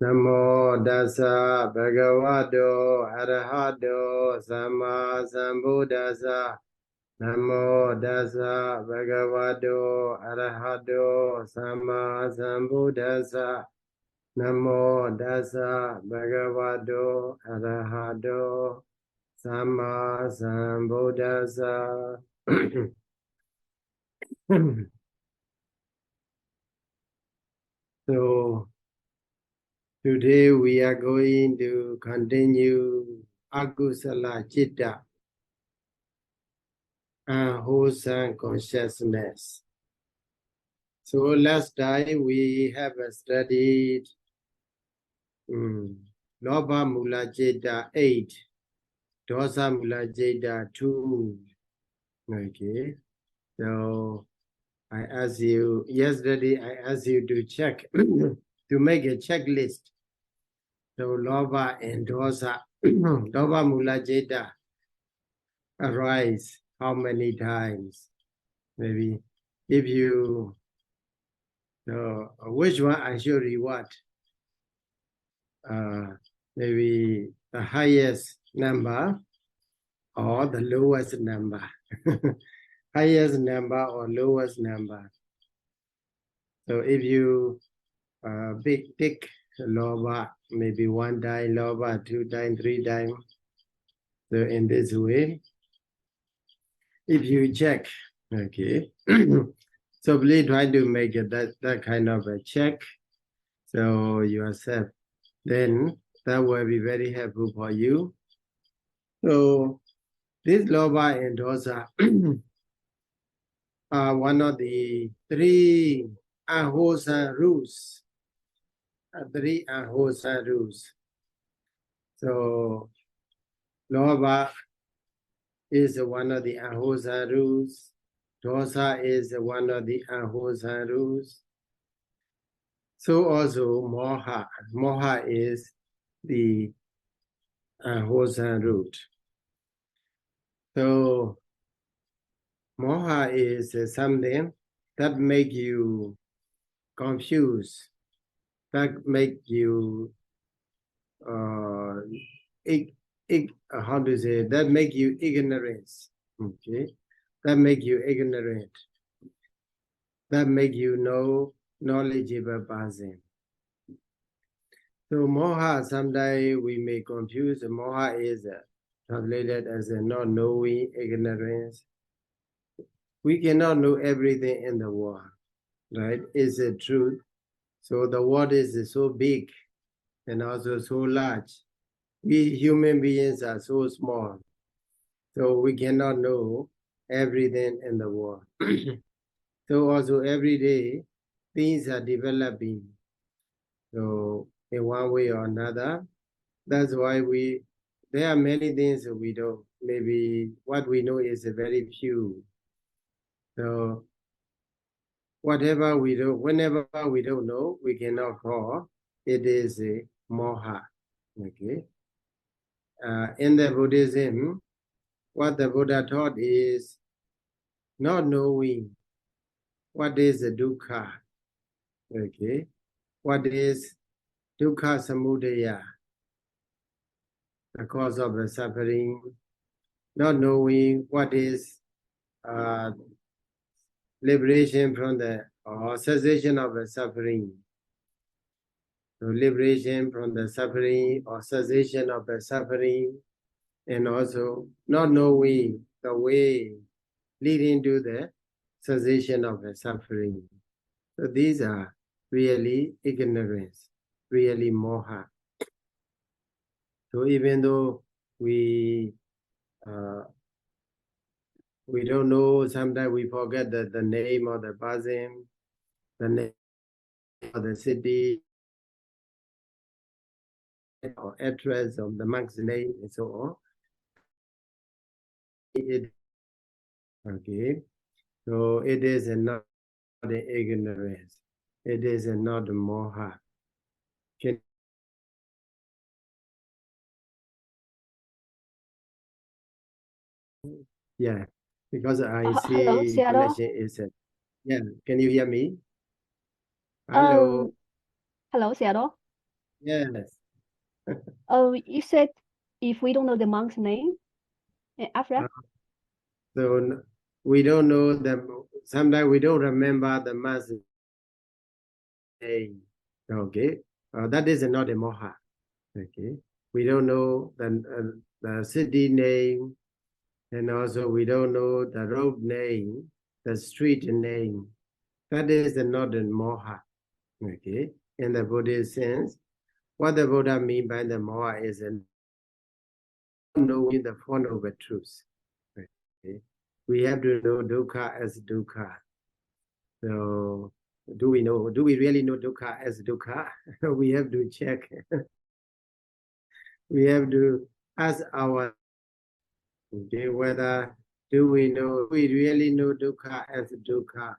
Namo Dasa Bhagavato Arahato Sama Sambuddhasa. Namo Dasa Bhagavato Arahato Sama Sambuddhasa. Namo Dasa Bhagavato Arahato Sama Sambuddhasa. So today we are going to continue Akusala Citta, wholesome consciousness. So last time we have studied Loba Mula Citta 8, Dosa Mula Citta 2. Okay, so I asked you, yesterday I asked you to check, to make a checklist. So Loba and Dosa, Loba Mula Citta arise how many times? Maybe if you which one I should reward? Maybe the highest number or the lowest number. Highest number or lowest number. So if you pick loba, maybe 1 time loba, 2 times, 3 times. So in this way, if you check, okay. So please try to make that kind of a check. So yourself, then that will be very helpful for you. So this loba and dosa are one of the 3 ahosa rules. 3 ahosa rules. So loba is one of the ahosa rules. Dosa is one of the ahosa rules. So also moha. Moha is the ahosa root. So moha is something that make you confused, that make you how to say, that make you ignorant. Okay, that make you ignorant, that make you no knowledgeable person. So moha, sometimes we may confuse. Moha is translated as a not knowing, ignorance. We cannot know everything in the world, right? It's the truth. So the world is so big and also so large. We human beings are so small. So we cannot know everything in the world. So also every day, things are developing. So in one way or another, that's why there are many things that we don't, maybe what we know is a very few. So whatever we do, whenever we don't know, we cannot call, it is a moha, okay? In the Buddhism, what the Buddha taught is not knowing what is the dukkha, okay? What is dukkha samudaya, the cause of the suffering, not knowing what is liberation from the, or cessation of the suffering. So liberation from the suffering or cessation of the suffering, and also not knowing the way leading to the cessation of the suffering. So these are really ignorance, really moha. So even though we don't know, sometimes we forget the name of the person, the name of the city, or address of the monk's name, and so on. Okay, so it is not the ignorance, it is not the moha. Yeah, because I Hello, see Sayadaw. connection is yeah. Can you hear me? Hello. Hello, Sayadaw. Yes. Oh, you said if we don't know the monk's name, after that? So we don't know them. Sometimes we don't remember the month's name. Okay. That is not a moha. Okay. We don't know the city name, and also we don't know the road name, the street name. That is not a moha. Okay. In the Buddhist sense, what the Buddha mean by the moha is knowing the Four Noble Truths. Okay. We have to know dukkha as dukkha. So do we really know dukkha as dukkha? We have to check. We have to ask our, okay, whether do we really know dukkha as dukkha?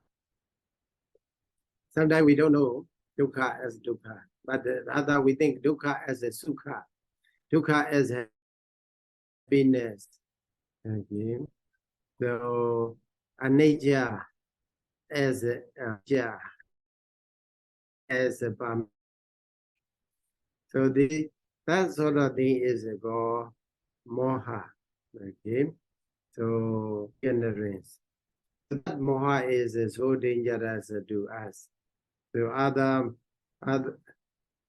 Sometimes we don't know dukkha as dukkha, but rather we think dukkha as a sukha, dukkha as happiness. Okay. So anicca as as a so that sort of thing is called moha. Okay. So ignorance. So that moha is so dangerous to us. So other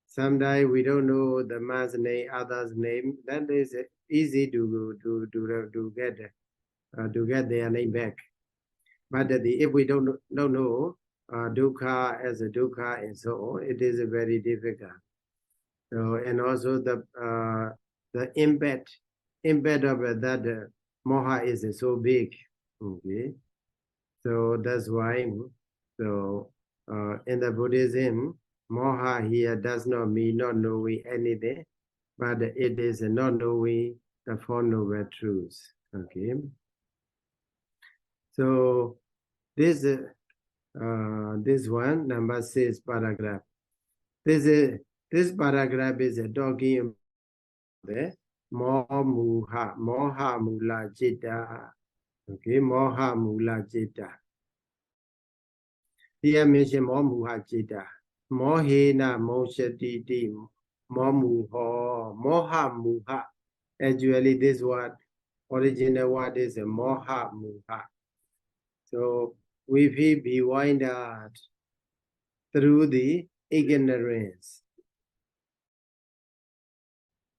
sometimes we don't know the man's name, other's name. That is easy to get their name back. But if we don't know dukkha as a dukkha and so on, it is very difficult. So and also the impact of that moha is so big. Okay, so that's why. So in the Buddhism, moha here does not mean not knowing anything, but it is not knowing the Four Noble Truths. Okay, so this one number 6 paragraph. This paragraph is talking about the moha mula citta. Okay, moha mula citta. Here mention moha citta. Mohena moshati moha muha. Actually, this word, original word is moha muha. So we feel bewildered through the ignorance.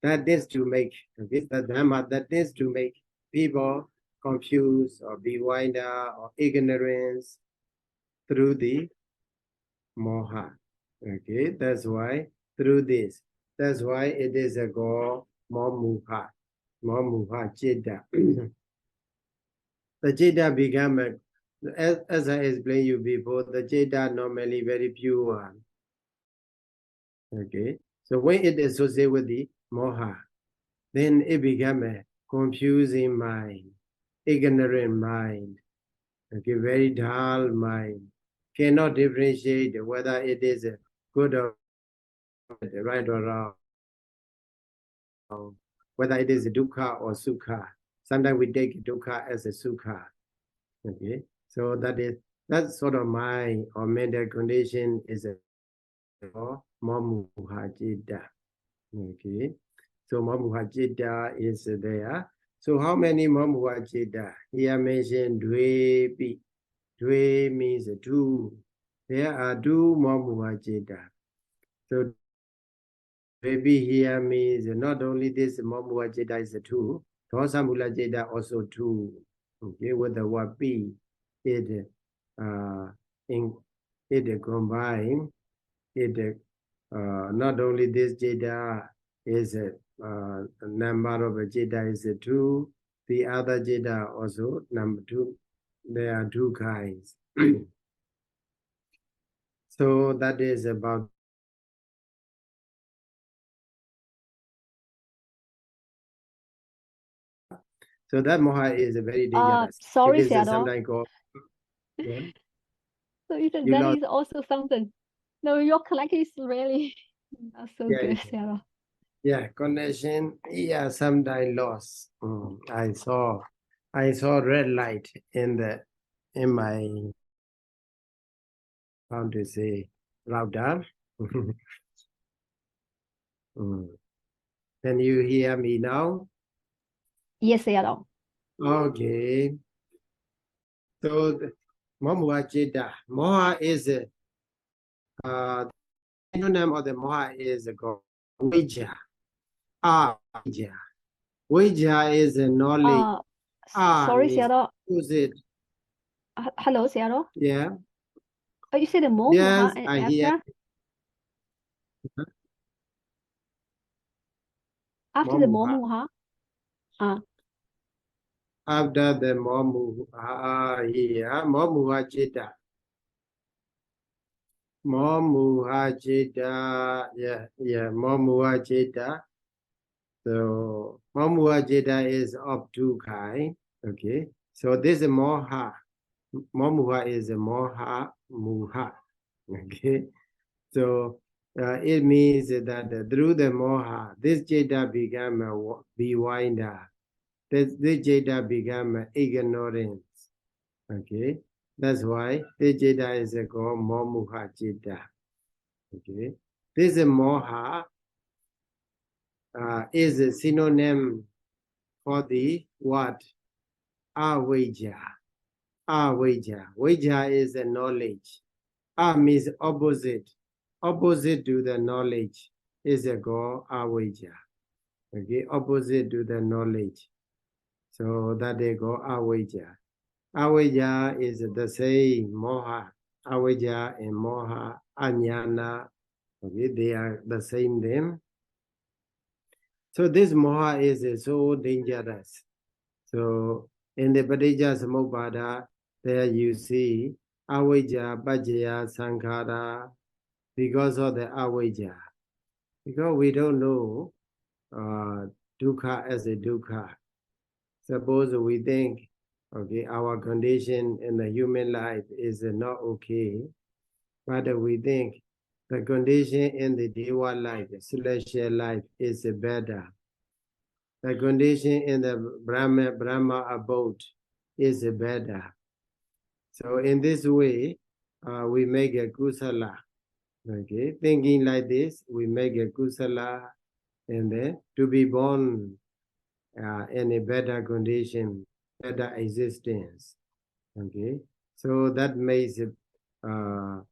That is to make the dharma, that is to make people confused or bewildered or ignorance through the moha. Okay, that's why through this. That's why it is a called momuha, citta. The citta become as I explained you before, the citta normally very pure. Okay, so when it is associated with the moha, then it become a confusing mind, ignorant mind, okay, very dull mind, cannot differentiate whether it is good or right or wrong, whether it is dukkha or sukha. Sometimes we take dukkha as a sukha. Okay, so that sort of mind or mental condition is a mamuha citta. Okay, so mamuha citta is there. So how many mamuha citta? Here mentioned dwepi. Dwe means two. There are two mamuha citta. So dwepi here means not only this mamuha citta is two, dosa mula citta also two. Okay, with the word pi, it it combine it. Not only this citta is a number of citta is two. The other citta also number two. There are two kinds. So that is about. So that moha is very dangerous. Sorry, It is Sayadaw. sometimes called. Yeah, So you that lost. is also something. No, your collection is really not so Yeah, good, Sayadaw. yeah, connection. Yeah, sometimes lost. I saw red light in my, how to say, router. Can you hear me now? Yes, Sayadaw. Okay. So, Moha Citta. Moha is the synonym of the Moha is called Vijja. Vijja. Vijja is a knowledge. Sorry, Means Sayadaw. use it. Hello, Sayadaw. Yeah. You said the Moha Yes, and I hear. after the Moha. After the Momuha Citta. Momuha Citta. Yeah, Momuha Citta. So Momuha Citta is of two kinds. Okay. So this is Moha. Momuha is a Moha Muha. Okay. So it means that through the Moha, this Citta became a bewilder. This Citta became ignorance. Okay, that's why this Citta is called Momuha Citta. Okay, this Moha is a synonym for the what? Avijja. Avijja. Vijja is a knowledge. Means opposite. Opposite to the knowledge is called avijja. Okay, opposite to the knowledge. So that they go avijja. Avijja is the same moha. Avijja and moha, ajnana. Okay, they are the same name. So this moha is so dangerous. So in the Paticca Samuppada, there you see avijja, pajjaya, sankhara, because of the avijja. Because we don't know dukkha as a dukkha. Suppose we think, okay, our condition in the human life is not okay, but we think the condition in the Deva life, celestial life, is better. The condition in the Brahma abode is better. So in this way, we make a kusala. Okay, thinking like this, we make a kusala, and then to be born in a better condition, better existence. Okay, so that makes it that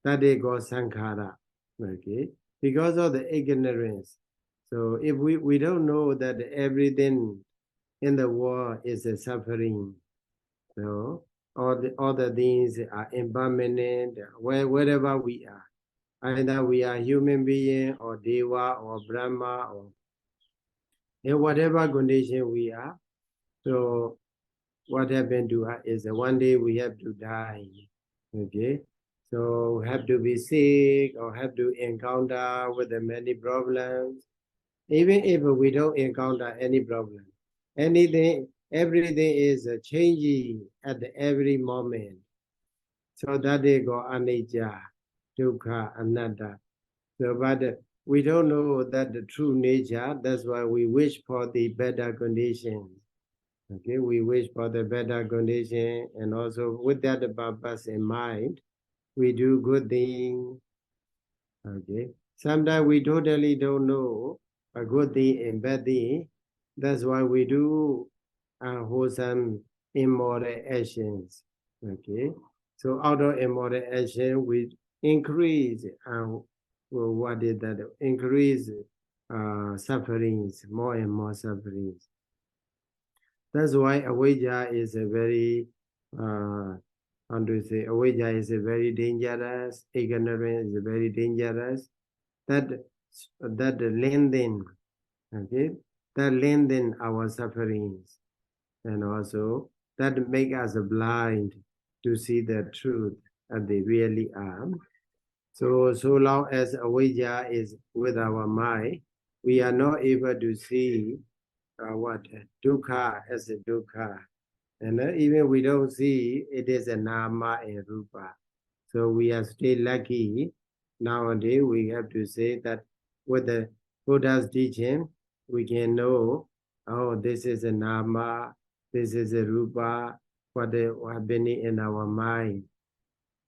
they go sankhara. Okay, because of the ignorance. So if we don't know that everything in the world is a suffering, so all the things are impermanent. Wherever we are, either we are human being or deva or Brahma or in whatever condition we are. So what happened to us is that one day we have to die. Okay, so have to be sick or have to encounter with the many problems. Even if we don't encounter any problem, everything is changing at every moment. So that they go anicca, dukkha, anatta. So, but we don't know that the true nature. That's why we wish for the better conditions. Okay, we wish for the better condition, and also with that purpose in mind, we do good things. Okay, sometimes we totally don't know a good thing and bad thing. That's why we do wholesome immoral actions. Okay, so out of immoral action, we increase what is that? Increase sufferings, more and more sufferings. That's why avijja is a very, how do you say, avijja is a very dangerous, ignorance is very dangerous. That lengthen, okay, that lengthen our sufferings, and also that make us blind to see the truth as they really are. So long as avijja is with our mind, we are not able to see what dukkha as a dukkha, and even we don't see it is a nama and rupa. So we are still lucky. Nowadays we have to say that with the Buddha's teaching, we can know, oh, this is a nama, this is a rupa, what is happening in our mind.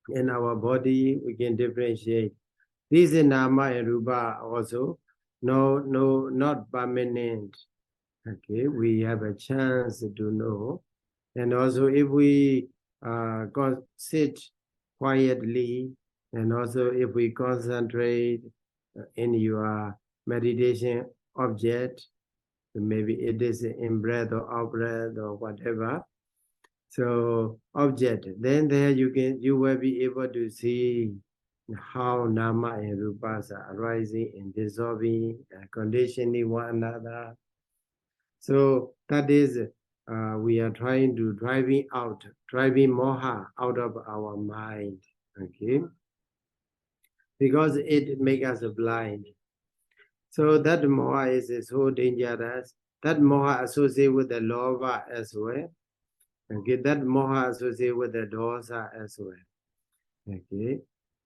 In our body, we can differentiate. These nama and rupa also not permanent. Okay, we have a chance to know. And also if we sit quietly, and also if we concentrate in your meditation object, maybe it is in breath or out breath or whatever. So object, then there you will be able to see how nama and rupas are arising and dissolving, conditioning one another. So that is we are trying to driving moha out of our mind, okay? Because it makes us blind. So that moha is so dangerous. That moha associated with the lova as well. Okay, that moha associated with the dosa as well. Okay,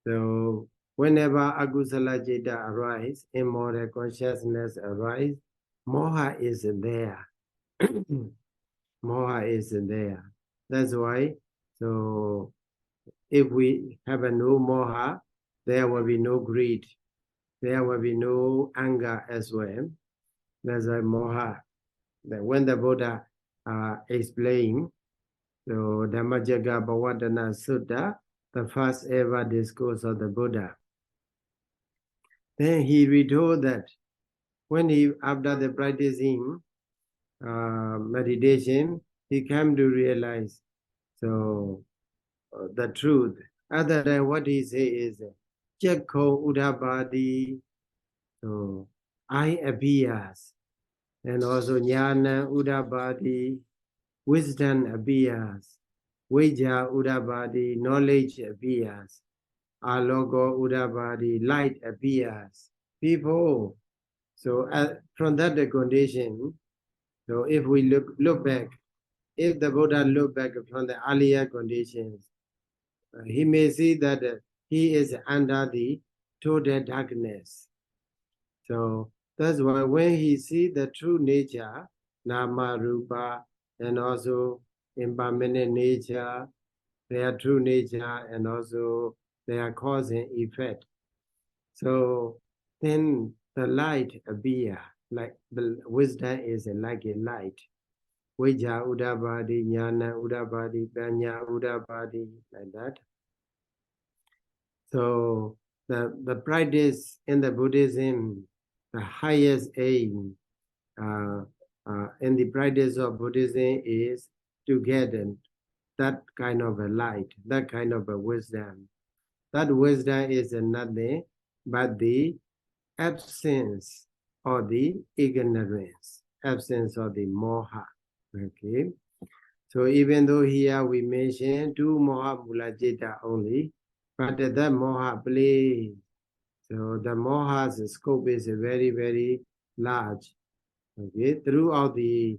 so whenever agusala jeta arise, immoral consciousness arise, moha is there. Moha is there. That's why, so if we have a no moha, there will be no greed. There will be no anger as well. That's why moha. That when the Buddha explained, so Dhammajagga Bhavatana Sutta, the first ever discourse of the Buddha, then he retold that when he, after the practicing meditation, he came to realize so the truth. Other than what he say is Jakko Udabadi, so I appears, and also Jnana Udabadi, wisdom appears, Vijja Udabadi, knowledge appears, Alogo Udabadi, light appears. People. So from that condition, so if we look back, if the Buddha look back from the earlier conditions, he may see that he is under the total darkness. So that's why when he see the true nature, Nama, Rupa, and also impermanent nature, their true nature, and also their cause and effect. So then the light appear, like the wisdom is like a light. Vijja Udabadi, Jnana Udabadi, Panya Udabadi, like that. So the practice in the Buddhism, the highest aim in the practice of Buddhism is to get that kind of a light, that kind of a wisdom. That wisdom is nothing but the absence of the ignorance, absence of the moha. Okay. So even though here we mention two moha mula citta only, but that moha plays. So the moha's scope is very, very large. Okay, throughout the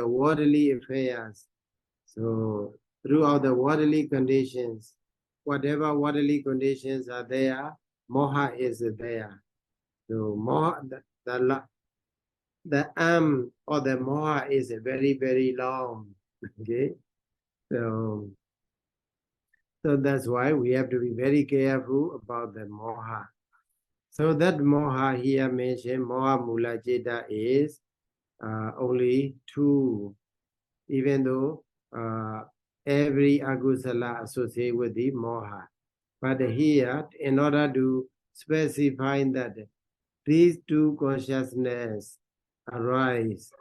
worldly affairs. So throughout the worldly conditions, whatever worldly conditions are there, moha is there. So moha, the arm or the moha is very, very long. Okay, so that's why we have to be very careful about the moha. So that moha here mentioned, moha mula citta, is only two, even though every agusala associated with the moha. But here, in order to specify that these two consciousness arise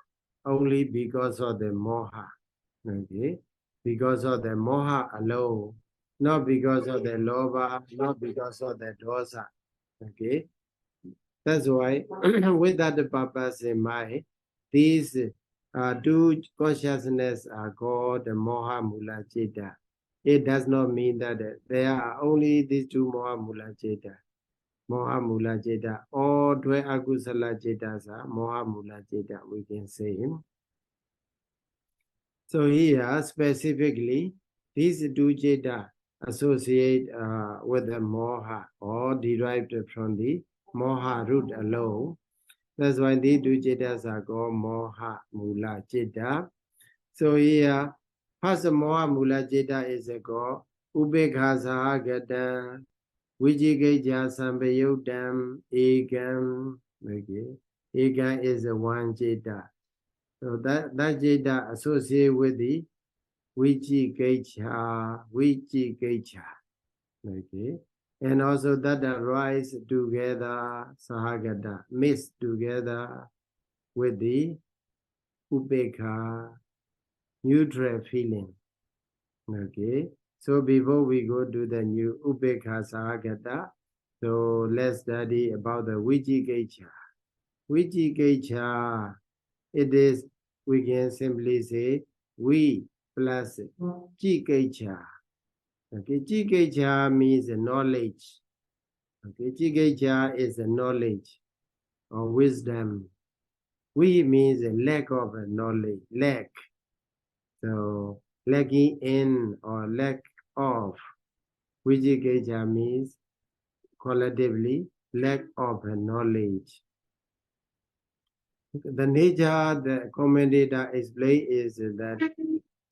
only because of the moha, okay? Because of the moha alone, not because of the lobha, not because of the dosa, okay? That's why, with that purpose in mind, these two consciousness are called the moha mula citta. It does not mean that there are only these two moha mula citta. Moha mula citta, all 12 agusala cittas are moha mula citta, we can say. So here, specifically, these two citta associate with the moha, or derived from the moha root alone. That's why these two cittas are called moha mula citta. So here, first moha mula citta is called upekkha sahagata, Vijigaya Sambayodam Egam. Okay. Egam is a one jeta. So that jeta associated with the Vijigaya. Okay. And also that arise together, Sahagata, mixed together with the Upekha, neutral feeling. Okay. So before we go to the new Upekha Sahagata, so let's study about the Vijigaya. Vijigaya, it is, we can simply say, we plus Jigaya. Okay, Jigaya means knowledge. Okay, Jigaya is a knowledge or wisdom. We means a lack of a knowledge, lack. So lacking in or lack of. Vijigaya means collectively lack of a knowledge. The nature the commentator explain is that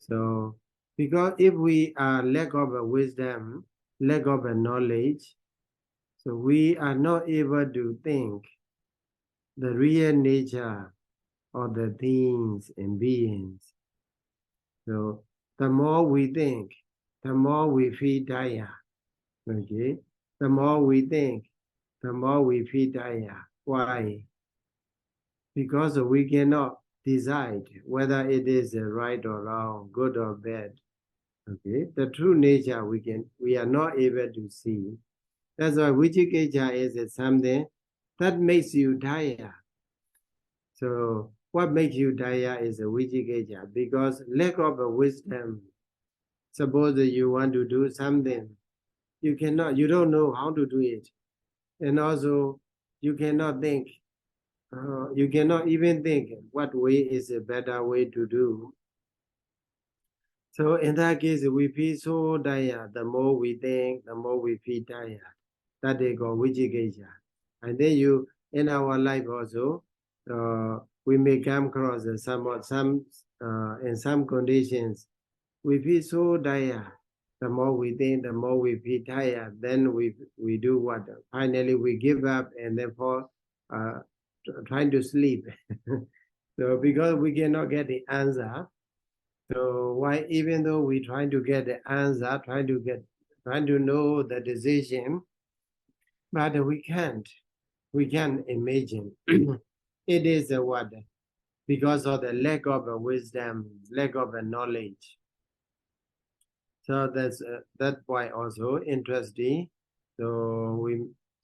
so because if we are lack of a wisdom, lack of a knowledge, so we are not able to think the real nature of the things and beings. So the more we think, the more we feel tired. Okay? The more we think, the more we feel tired. Why? Because we cannot decide whether it is right or wrong, good or bad. Okay? The true nature we are not able to see. That's why Vijigaya is something that makes you tired. So what makes you tired is a Vijigaya, because lack of a wisdom. Suppose you want to do something, you don't know how to do it. And also you cannot think, you cannot even think what way is a better way to do. So in that case, we feel so tired. The more we think, the more we feel tired. That they call Vijigaya. And then in our life also, we may come across in some conditions, we feel so tired. The more we think, the more we feel tired. Then we do what? Finally, we give up and therefore trying to sleep. So because we cannot get the answer, so why, even though we trying to get the answer, trying to know the decision, but we can't. We can't imagine. It is a what? Because of the lack of a wisdom, lack of a knowledge. So that's why also interesting. So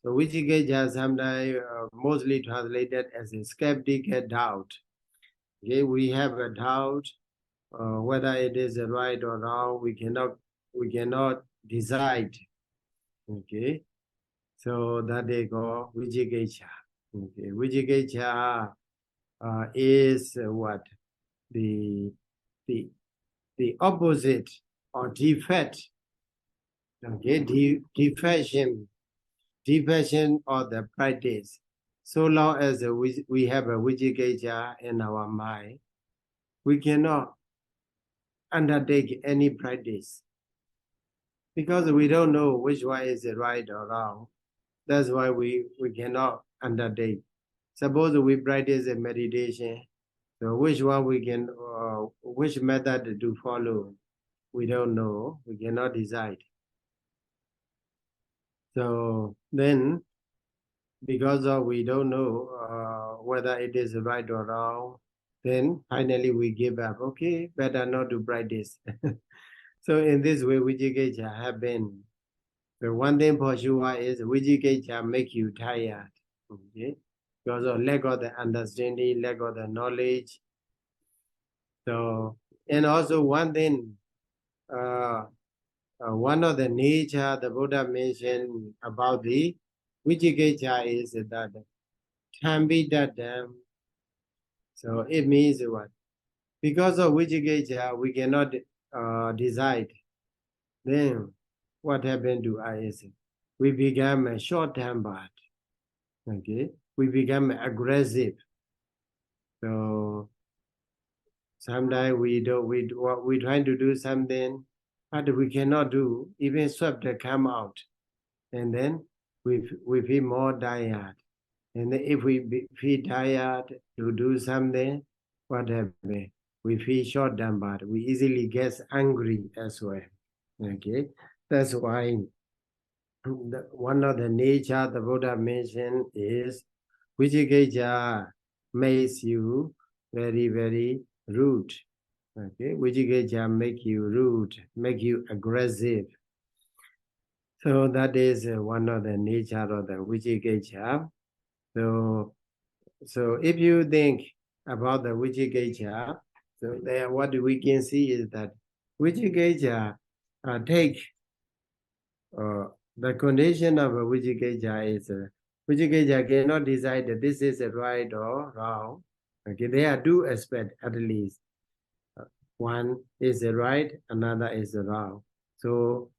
Vijigaya sometimes mostly translated as a skeptical doubt. Okay, we have a doubt whether it is right or wrong. We cannot decide. Okay, so that they go Vijigaya. Okay, Vijigaya is what the opposite or defect. Okay, defection of the practice. So long as we have a Vijigaya in our mind, we cannot undertake any practice because we don't know which one is right or wrong. That's why we cannot undertake. Suppose we practice a meditation, so which one which method to follow, we don't know, we cannot decide. So then, because we don't know whether it is right or wrong, then finally we give up. Okay, better not to practice. So in this way, Vijigaya happen. The one thing for sure is Vijigaya make you tired. Okay, because of lack of the understanding, lack of the knowledge. So, and also one thing, one of the nature the Buddha mentioned about the Vijigaya is that can be that so it means what? Because of Vijigaya, we cannot decide. Then what happened to us? We become a short-tempered. Okay, we become aggressive. So sometimes we trying to do something, but we cannot do. Even swept come out, and then we feel more tired. And then if we feel tired to do something, what happens? We feel short-tempered. We easily get angry as well. Okay, that's why one of the nature the Buddha mentioned is Vijigajja makes you very, very rude. Okay, Vijigajja make you rude, make you aggressive. So that is one of the nature of the Vijigajja. So if you think about the Vijigajja, so there what we can see is that Vijigajja take the condition of a Vijigajja is Vijigajja cannot decide that this is right or wrong. Okay, there are two aspects at least. One is the right, another is the wrong. So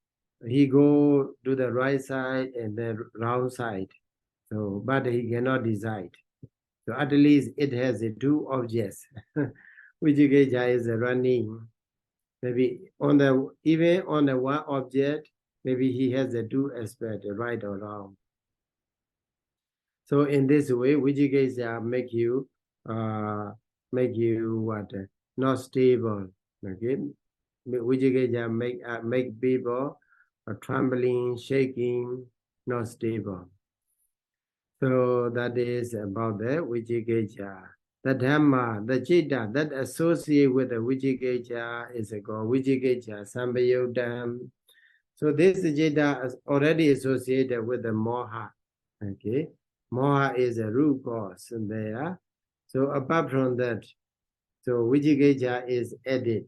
he go to the right side and the wrong side. So, but he cannot decide. So at least it has two objects. Vijigajja is running. Maybe on the even on the one object, maybe he has the two aspects, right or wrong. So in this way, Vijigajja make you what not stable. Okay, Vijigajja make people trembling, shaking, not stable. So that is about the Vijigajja. The Dhamma, the Citta that associate with the Vijigajja is called Vijigajja Sambayodam. So this Citta is already associated with the Moha. Okay, Moha is a root cause there. So apart from that, so Vijigajja is added.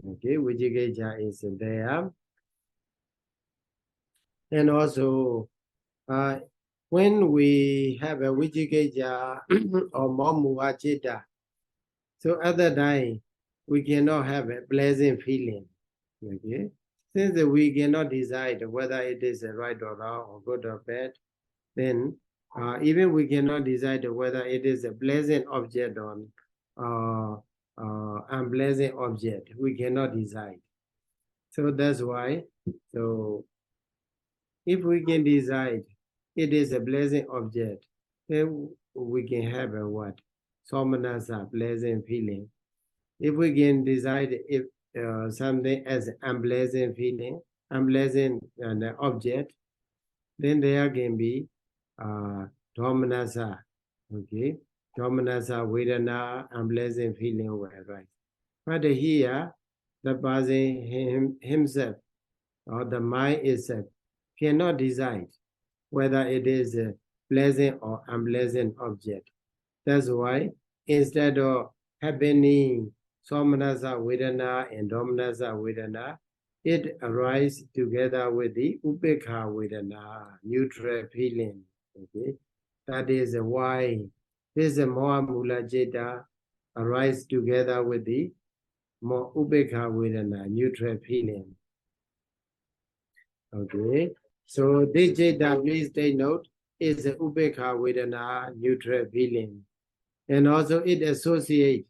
Okay, Vijigajja is there. And also, when we have a Vijigajja or Mamuha Citta, so at that time, we cannot have a pleasant feeling. Okay, since we cannot decide whether it is right or wrong or good or bad, then even we cannot decide whether it is a pleasant object or unpleasant object. We cannot decide. So that's why. So if we can decide it is a pleasant object, then we can have a what? Somanasa, pleasant feeling. If we can decide if something as unpleasant feeling, unpleasant object, then there can be domanasa, okay? Domanasa, Vedana, unpleasant feeling will arise. But here, the person himself or the mind itself cannot decide whether it is a pleasant or unpleasant object. That's why instead of happening Somanasa Vedana and Domanasa Vedana, it arises together with the Upekha Vedana, neutral feeling. Okay, that is why this Moha Mula Citta arises together with the Upekha Vedana, neutral feeling. Okay, so this Citta, please take note, is the Upekha Vedana, neutral feeling. And also it associates,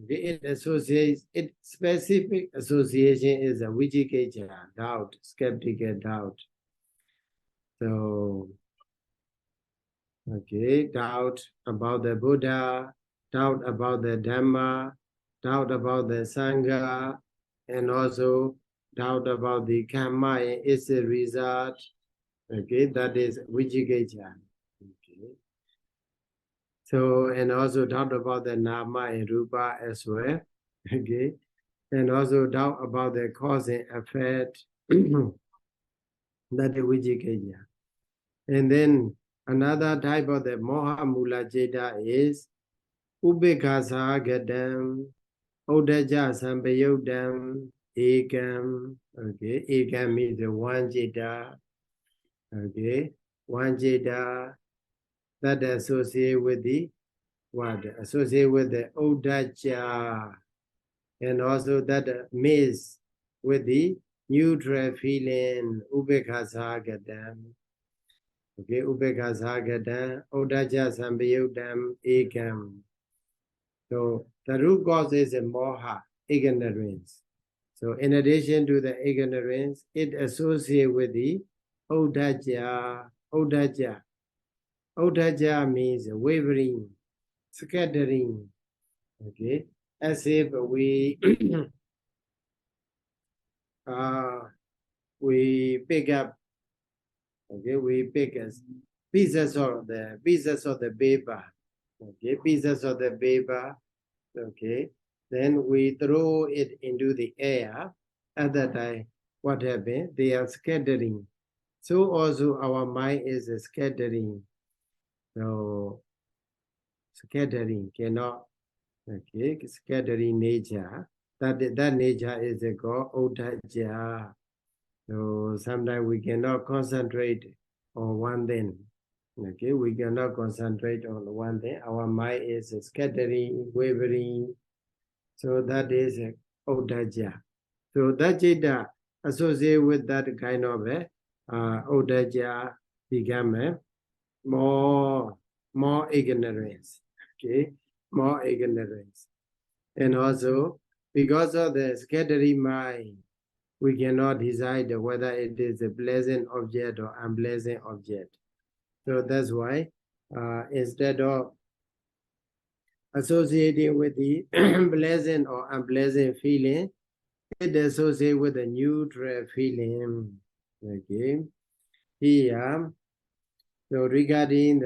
its specific association is a Vijigajja, doubt, skeptical doubt. So, okay, doubt about the Buddha, doubt about the Dhamma, doubt about the Sangha, and also doubt about the karma and its result. Okay, that is Vijigajja. Okay. So, and also doubt about the Nama and Rupa as well. Okay. And also doubt about the cause and effect. That is Vijigajja. And then another type of the Moha Mula Citta is Upekha Sagadam, Udaja Sampayodam, Ekam. Okay, Ekam means the one Citta. Okay, one Citta that associate with the what? Associate with the Udaja. And also that mix with the neutral feeling, Upekha Sagadam. Okay, Upekha Sagadam, Udaja Sampayodam, Ekam. So the root cause is a moha, ignorance. So in addition to the ignorance, it associates with the Udaja, Udaja. Udaja means wavering, scattering. Okay, as if we we pick up. Okay, we pick as pieces of the paper. Okay, pieces of the paper. Okay, then we throw it into the air. At that time, what happened? They are scattering. So also our mind is scattering. So scattering cannot, okay, scattering nature. That nature is called Udaja. So sometimes we cannot concentrate on one thing. Okay, we cannot concentrate on one thing. Our mind is scattering, wavering. So that is Udaja. So that jita associated with that kind of Udaja become more ignorance. Okay, more ignorance. And also because of the scattering mind, we cannot decide whether it is a pleasant object or unpleasant object. So that's why instead of associating with the pleasant or unpleasant feeling, it associates with a neutral feeling. Okay. Here, so regarding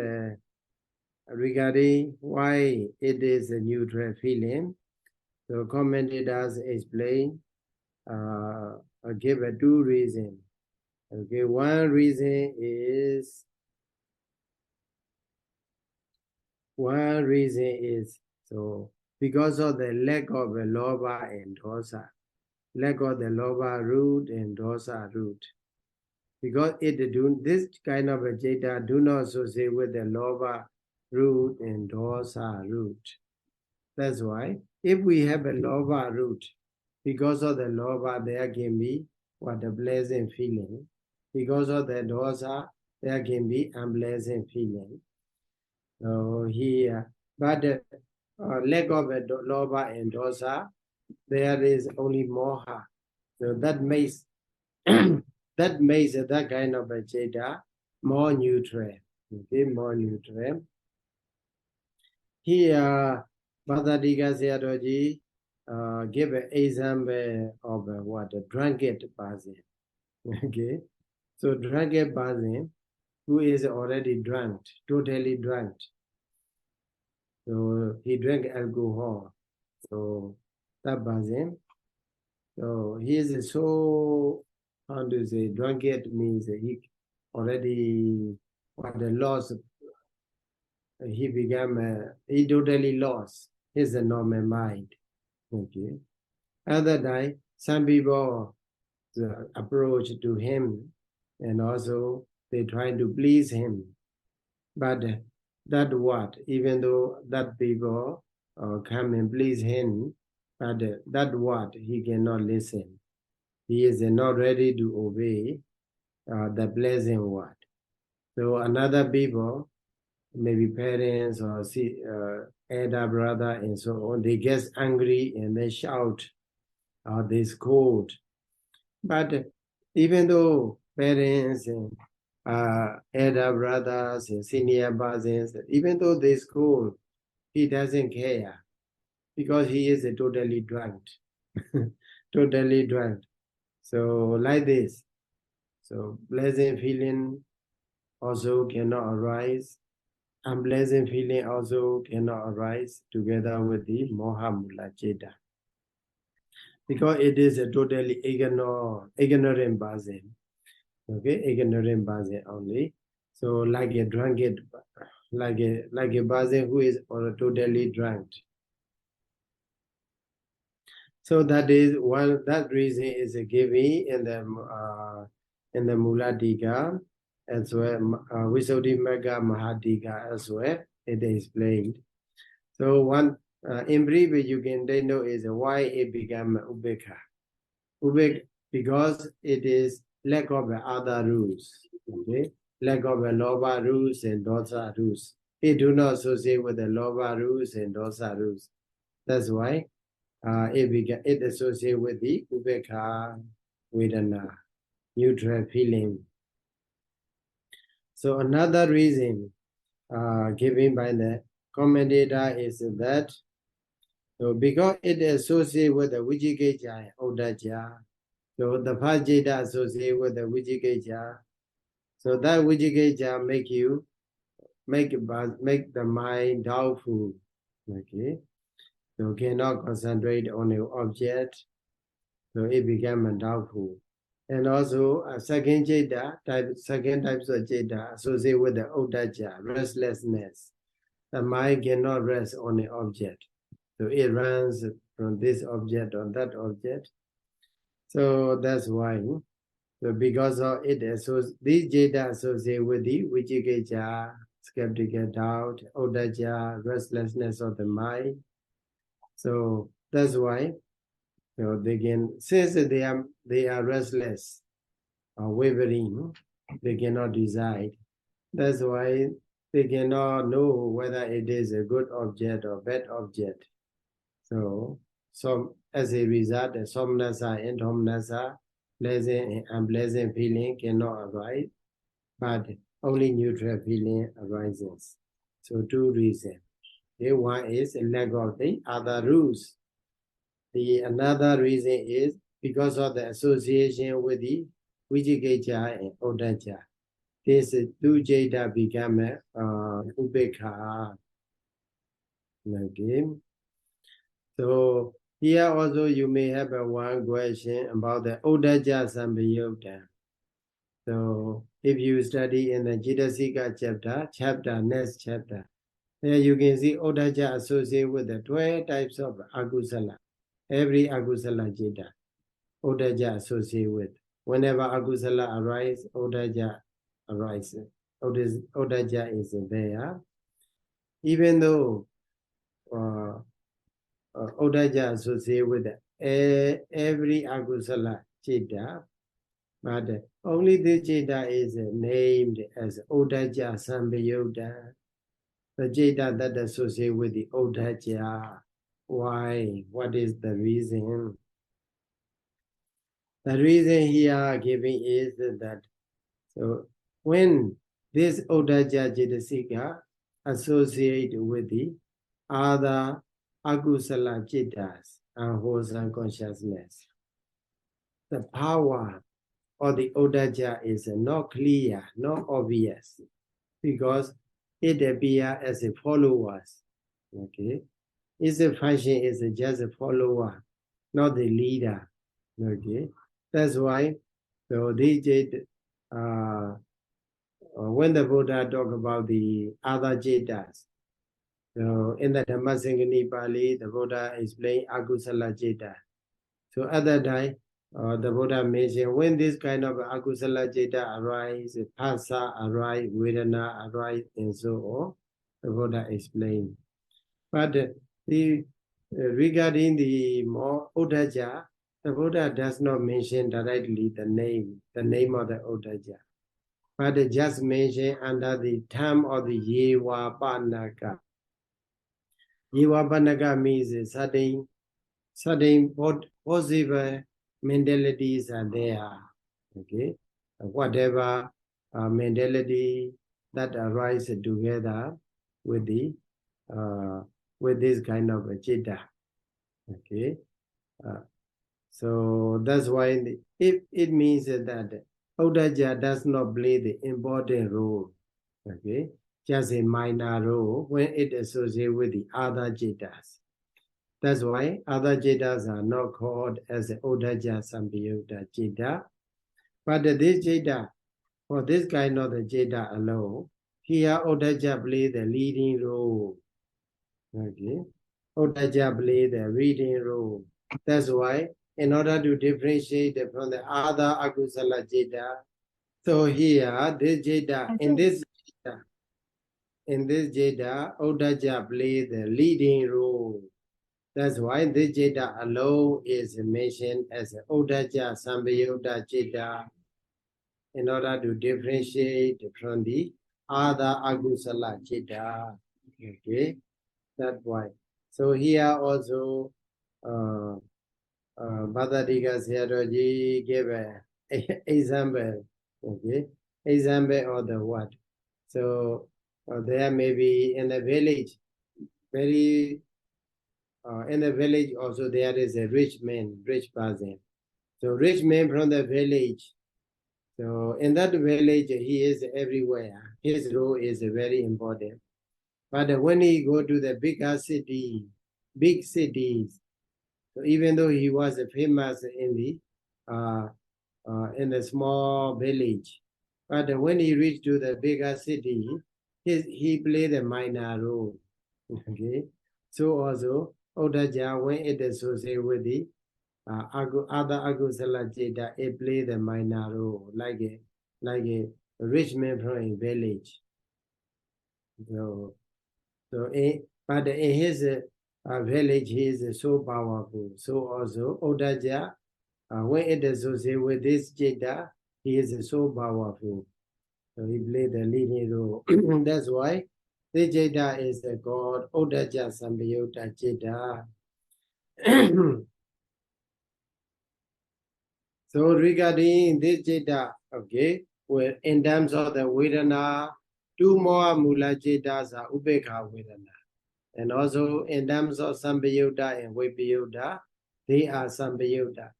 why it is a neutral feeling, so commentators explain, give a two reasons. Okay, one reason is so because of the lack of the loba and dosa, lack of the loba root and dosa root. Because this kind of a jeta do not associate with the loba root and dosa root. That's why if we have a loba root, because of the loba there can be what a pleasant feeling. Because of the dosa there can be unpleasant feeling. So here, but lack of a loba and dosa, there is only moha. So that makes that kind of a jeta more neutral. Okay, more neutral. Here, Bhadadika Sayadaw give an example of what a drunkard person. Okay, so drunkard person who is already drunk, totally drunk. So he drank alcohol. So that person, so he is so, how to say, drunkard means he already what the loss, he totally lost his normal mind. Okay. Other time, some people approach to him and also they try to please him. But that what, even though that people come and please him, but that what, he cannot listen. He is not ready to obey the pleasant word. So another people, maybe parents or elder brother and so on, they get angry and they shout or they scold. But even though parents and elder brothers and senior brothers, even though they scold, he doesn't care because he is totally drunk. Totally drunk. So like this. So pleasant feeling also cannot arise. Unpleasant feeling also cannot arise together with the moha mula jeta. Because it is a totally ignorant person. Okay, ignorant person only. So like a drunkard, like a person who is totally drunk. So that is one. That reason is given in the Muladika as well, Visuddhimagga Mahadika as well. It is explained. So one in brief, you can then know is why it became ubekha. Ubekha because it is lack of other rules. Okay, lack of loba rules and dosa rules. It do not associate with the loba rules and dosa rules. That's why it associated with the ubekha vedana, neutral feeling. So another reason given by the commentator is that so because it is associated with the Vijikaja and Udaja, so the first jeta associated with the Vijikaja, so that Vijikaja make the mind doubtful. Okay, so cannot concentrate on the object, so it became doubtful. And also a second types of jeta associated with the Udaja, restlessness. The mind cannot rest on the object. So it runs from this object or that object. So that's why. So because of it, these jeta associated with the Vijikaja, skeptical doubt, Udaja, restlessness of the mind. So that's why they can, since they are restless or wavering, they cannot decide. That's why they cannot know whether it is a good object or bad object. So as a result, the somnasa and indomnasa, pleasant and unpleasant feeling cannot arise, but only neutral feeling arises. So two reasons. The one is a lack of the other rules. Another reason is because of the association with the Vijikaja and Udaja. This two jeta become upekha. Okay. So here also you may have one question about the Udaja Sambhayutta. So if you study in the Jidasika next chapter, there you can see Udaja associated with the 12 types of agusala. Every agusala jeta, Udaja associated with. Whenever agusala arises, Udaja arises. Udaja is there. Even though Udaja associated with every agusala jeta, but only this jeta is named as Udaja Sambhayutta, the jeta that associated with the Udaja. Why? What is the reason? The reason here giving is that so when this Udaja Jitasika associate with the other agusala jitas and wholesome consciousness, the power of the Udaja is not clear, not obvious, because it appears as a follower. Okay, its function is just a follower, not the leader. Okay, that's why. So they did. When the Buddha talk about the other jetas, so in the Dhammasangani Pali, the Buddha explained agusala jeta. So at that time, the Buddha mentioned when this kind of agusala jeta arise, phasa arise, vedana arise, and so on, the Buddha explained. But regarding the more Udaja, the Buddha does not mention directly the name of the Udaja, but just mention under the term of the Yewa Panaka. Yewa Panaka means certain possible mentalities are there. Okay, whatever mentality that arises together with the with this kind of a jeta. Okay, so that's why it means that Udaja does not play the important role. Okay, just a minor role when it associates with the other jetas. That's why other jetas are not called as Udaja Sambhayutta jeta. But this jeta, for this kind of the jeta alone, here Udaja play the leading role. Okay, Udaja play the leading role. That's why, in order to differentiate from the other agusala jeta, so here this jeta in this jeta, Udaja play the leading role. That's why this jeta alone is mentioned as Udaja Sambhayutta jeta in order to differentiate from the other agusala jeta. Okay, that's why. So here also, Bhattadika Sayadaw gave an example. Okay, example of the what? So there may be in the village, very in the village also there is a rich man, rich person. So rich man from the village. So in that village, he is everywhere. His role is very important. But when he go to the bigger city, big cities, so even though he was famous in the small village, but when he reached to the bigger city, he played a minor role. Okay, so also Odaja when it is associated with the other Agusala Jeda, it played a minor role, like a rich man from a village. So but in his village, he is so powerful. So also Odaja, when it is associated with this Jeda, he is so powerful. So he played the leading role. That's why this Jeda is the god Odaja Sambhayota Jeda. So regarding this Jeda, okay, well, in terms of the Vedana, two more Mula Jedas are Ubekha Vedana. And also in terms of Sambhayota and Vipayota, they are Sambhayota.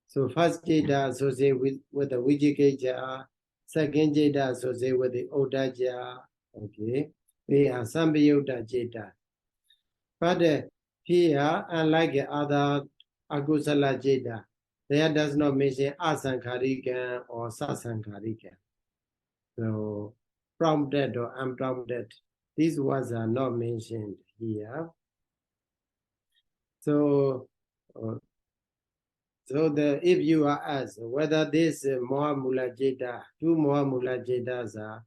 So first Jeda associated with the Vijikaja, second Jeda associated with the Odaja, okay, they are Sambhayota Jeda. But here, unlike other Agusala Jeda, there does not mention Asankharika or Sasankharika. So prompted or unprompted, these words are not mentioned here. So, if you are asked whether this Mohamula Jeda, two Mohamula Jedas are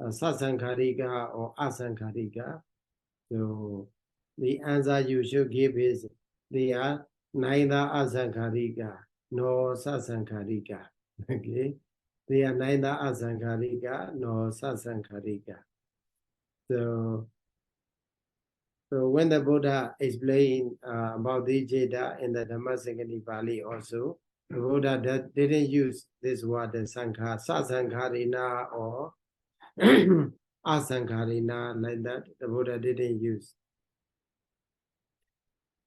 Sasankharika or Asankharika, so the answer you should give is they are neither Asankharika nor Sasankharika. Okay, they are neither Asankharika nor Sasankharika. So when the Buddha explained about the Jeda in the Dhammasankani Pali also, the Buddha didn't use this word Sasankharina or Asankharina like that. The Buddha didn't use.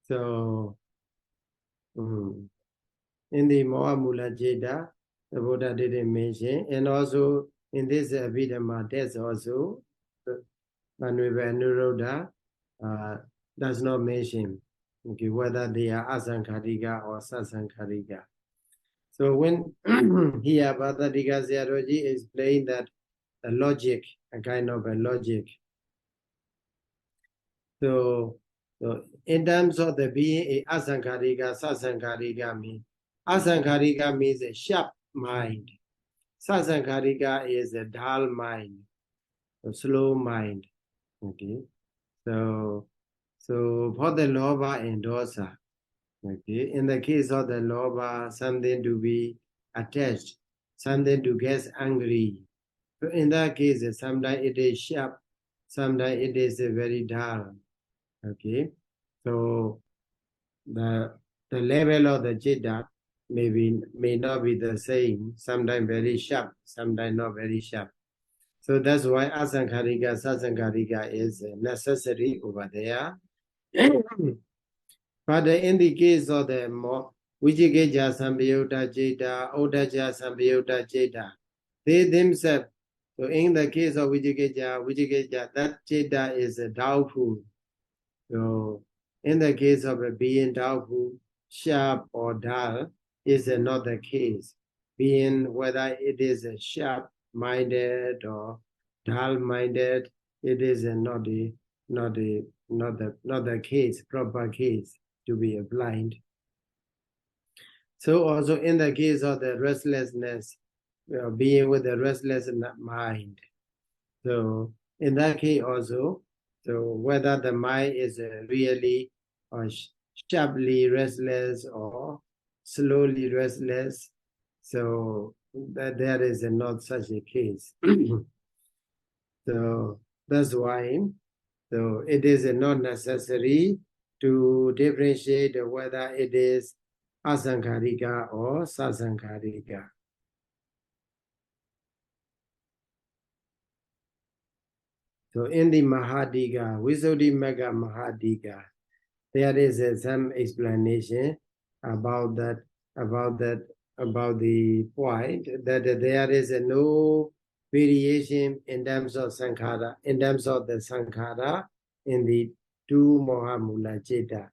So in the Mohamula Jeda, the Buddha didn't mention, and also in this Abhidhamma, there's also Manuva Nuroda does not mention whether they are Asankharika or Sasankharika. So when here Bhattadika Sayadaw explained that the logic, a kind of a logic. So in terms of the being a Asankharika, Sasankharika means Asankharika means a sharp mind. Sasankharika is a dull mind, a slow mind. Okay. So for the loba and dosa, okay, in the case of the loba, something to be attached, something to get angry. So in that case, sometimes it is sharp, sometimes it is very dull. Okay, so the level of the jita may not be the same. Sometimes very sharp, sometimes not very sharp. So that's why Asankharika, Sasankharika is necessary over there. But in the case of the Vijikaja Sambhayota Jeta, Odaja Sambhayota Jeta, they themselves, so in the case of Vijikaja, that Jeta is doubtful. So in the case of being doubtful, sharp or dull, is not the case. Being whether it is sharp-minded or dull-minded, it is not the case, proper case to be blind. So also in the case of the restlessness, being with the restless mind. So in that case also, so whether the mind is really sharply restless or slowly restless, so that there is not such a case. So that's why, so it is not necessary to differentiate whether it is Asankharika or Sasankharika. So in the Mahadika, Visuddhimagga Mahadika, there is some explanation about that, about the point that there is no variation in terms of sankhara, in terms of the sankhara in the two Mahamula Citta.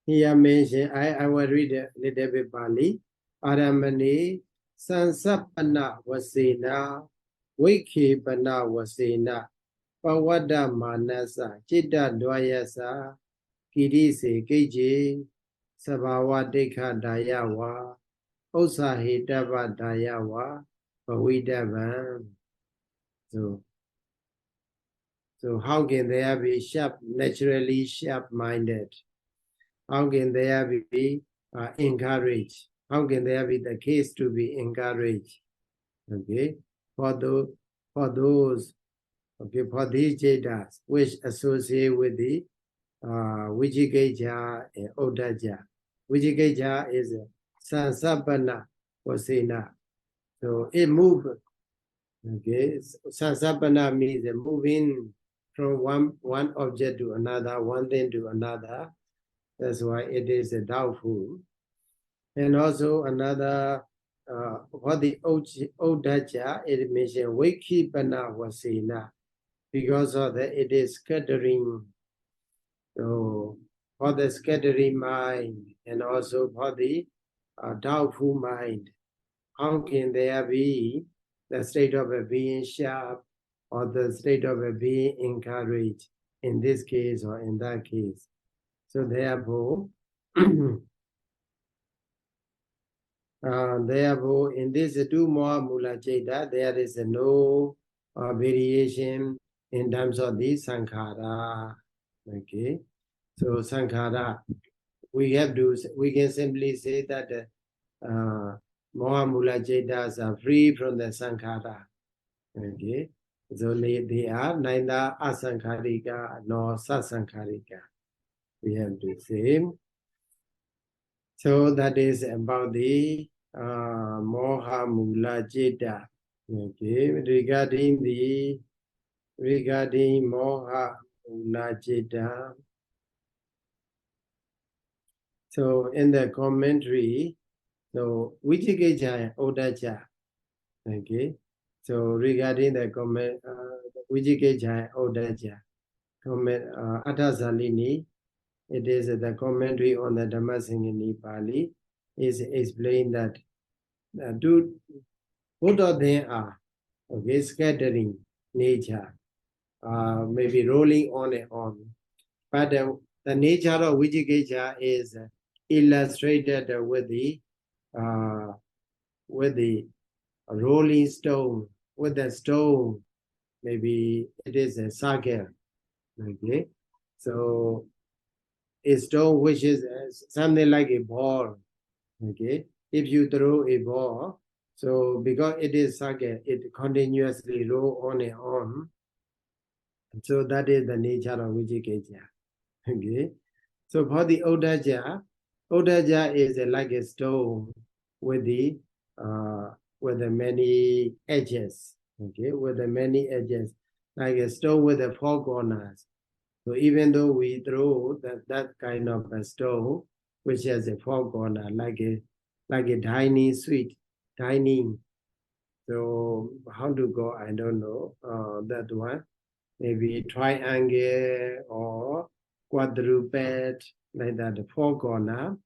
Here mentioned, I will read a little bit Pali. Aramani Sansapana Vasena Vikipana Vasena Pawada Manasa Citta Dwayasa Kirise Keji Sabawa Dekha Dayawa Osahitava Dayawa Pavidavan. So how can there be sharp, naturally sharp-minded? How can there be encouraged? How can there be the case to be encouraged? Okay, for those, okay, for these Jaitas which associate with the Vijikaja and Odaja. Vijikaja is Sansapana Vasena. So it moves. Okay, Sansapana means moving from one object to another, one thing to another. That's why it is doubtful. And also another, for the Odaja, it mentions Vikipana Vasena, because of that it is scattering. So for the scattering mind and also for the doubtful mind, how can there be the state of a being sharp or the state of a being encouraged in this case or in that case? So therefore, therefore, in this two Mahamula Citta, there is no variation in terms of the sankhara. Okay, so sankhara, we can simply say that Mahamula Cittas are free from the sankhara. Okay, so they are neither asankharika nor sasankharika. We have to say. So that is about the Mahamula Citta. Okay, regarding Mahamula Citta. So in the commentary, so Vijikaja and Odaja. Okay, so regarding the comment, Vijikaja and Odaja, comment Atazalini, it is the commentary on the Dhammasangini Pali, is explained that both of them are, okay, scattering nature, maybe rolling on and on. But the nature of Vijikaja is illustrated with the rolling stone, with the stone, maybe it is a sagar. Okay, so a stone which is something like a ball. Okay, if you throw a ball, so because it is sagar, it continuously roll on and on. So that is the nature of Vijikaja. Okay, so for the Odaja is like a stone with the many edges. Okay, with the many edges, like a stone with the four corners. So even though we throw that kind of a stone, which has a four corner, like a tiny sweet, tiny. So how to go? I don't know. That one, maybe triangle or quadruped, like that, the four corner,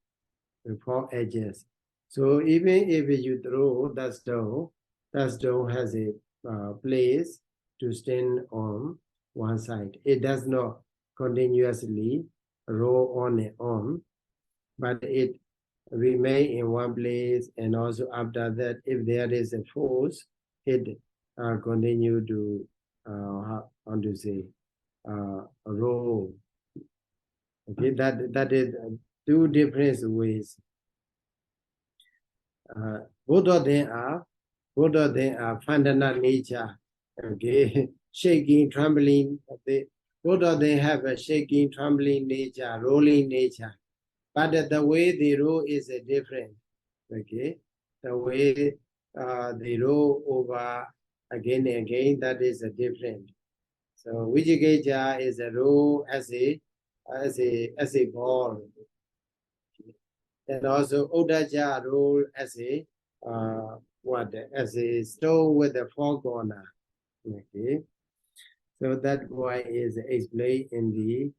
the four edges. So even if you throw that stone has a place to stand on one side. It does not continuously roll on and on, but it remain in one place, and also after that, if there is a force, it continue to how to say roll. Okay, that is two different ways. Both of them are fundamental nature. Okay, shaking, trembling. Both of them have a shaking, trembling nature, rolling nature. But the way they roll is different. Okay, the way they roll over again and again, that is a different. So Vijigija is a role as a ball. And also Udaja role as a as a stone with a four corner. Okay. So that why is explained in the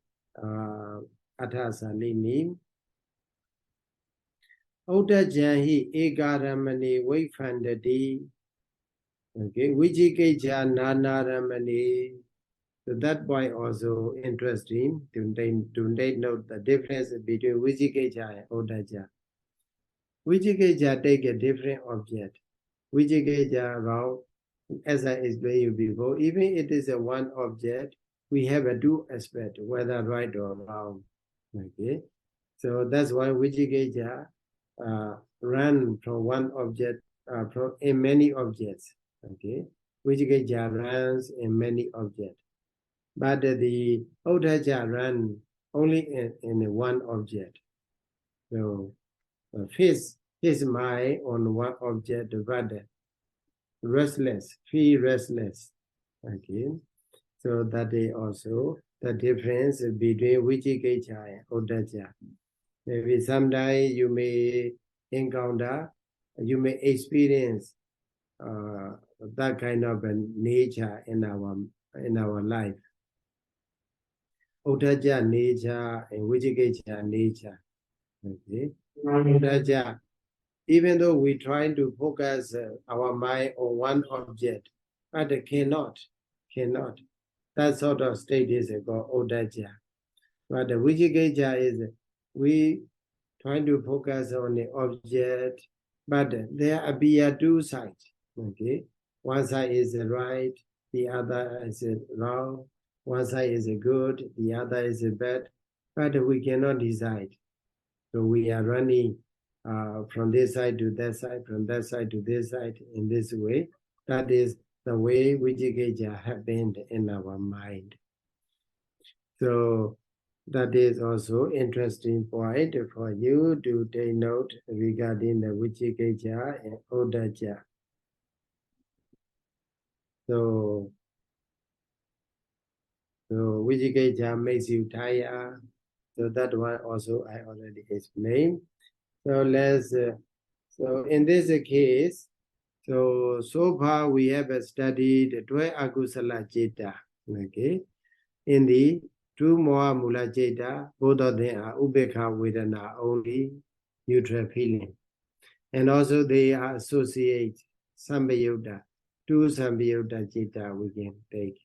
Athasalini. Udajahi Egaramani Waifandadi. Okay, Vijikeja Nanaramani. So that why also interesting to note the difference between Vijikeja and Udaja. Vijikeja take a different object. Vijikeja round, as I explained you before, even it is a one object, we have a two aspect, whether right or wrong. Okay, so that's why Vijikeja run from one object from in many objects. Okay, Vijikeja runs in many objects, but the Udaja run only in one object. So his mind on one object, rather restless, feel restless. Okay, so that is also the difference between Vijikeja and Udaja. Maybe someday you may encounter, you may experience that kind of a nature in our life. Udaja nature and Vijikeja nature. Okay, Udaja. Even though we try to focus our mind on one object, but cannot. That sort of state is called Udaja. But the Vijikeja is we try to focus on the object, but there appear two sides. Okay, one side is right, the other is wrong. One side is good, the other is bad, but we cannot decide. So we are running from this side to that side, from that side to this side in this way. That is the way Vijikeja happened in our mind. So that is also interesting point for you to take note regarding the Vijikeja and Udaja. So Vijikeja makes you tired. So that one also I already explained. So let's so in this case, so far we have studied Dwe Agusala Citta. Okay. In the two Moha Mula Citta, both of them are Ubekha Vedana only, neutral feeling. And also they are associate Sambayuddha, two Sambayuddha Citta we can take.